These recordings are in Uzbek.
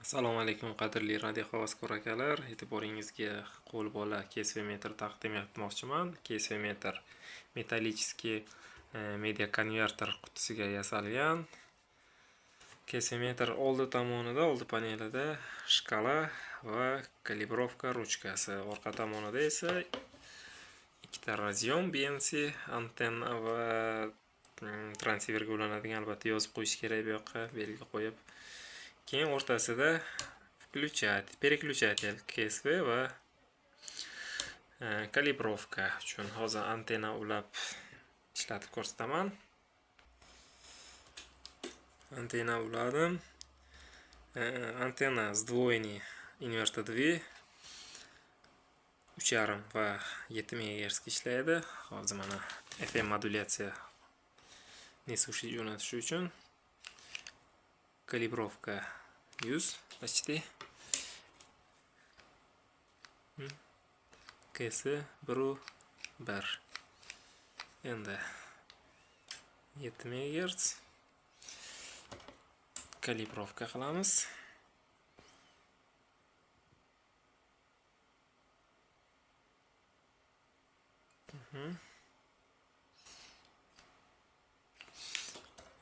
Assalomu alaykum qadrli radio havaskor akalar, e'tiboringizga qo'l bola kesvimetr taqdim etmoqchiman. Kesvimetr metallichskiy media konverter qutisiga yasalgan. Kesvimetr oldi tomonida, oldi panelida shkala va kalibrovka ruchkasi, orqa tomonida esa ikkita razyon, BNC antenna va transferga ulanadigan, albatta yozib qo'yish kerak, bu yoqqa belgi qo'yib. Keyin o'rtasida переключатель KSV va kalibrovka uchun hozir antenna ulab ishlatib ko'rsataman. Antenna uladim. Antenna сдвоенный invertedli 3,5 va 7 MHz ishlaydi. Hozir mana FM modulyatsiya neslушить jo'natish uchun kalibrovka 100 почти. KS 1.1. Endi 7 MHz kalibrovka qilamiz.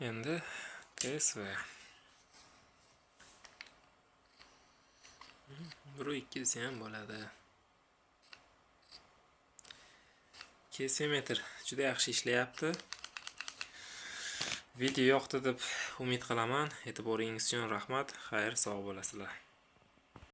Endi KSV 1.2 desa ham bo'ladi. Kesvimetr juda yaxshi ishlayapti. Video yoqdi deb umid qilaman. E'tiboringiz uchun rahmat. Xayr, sog' bo'lasizlar.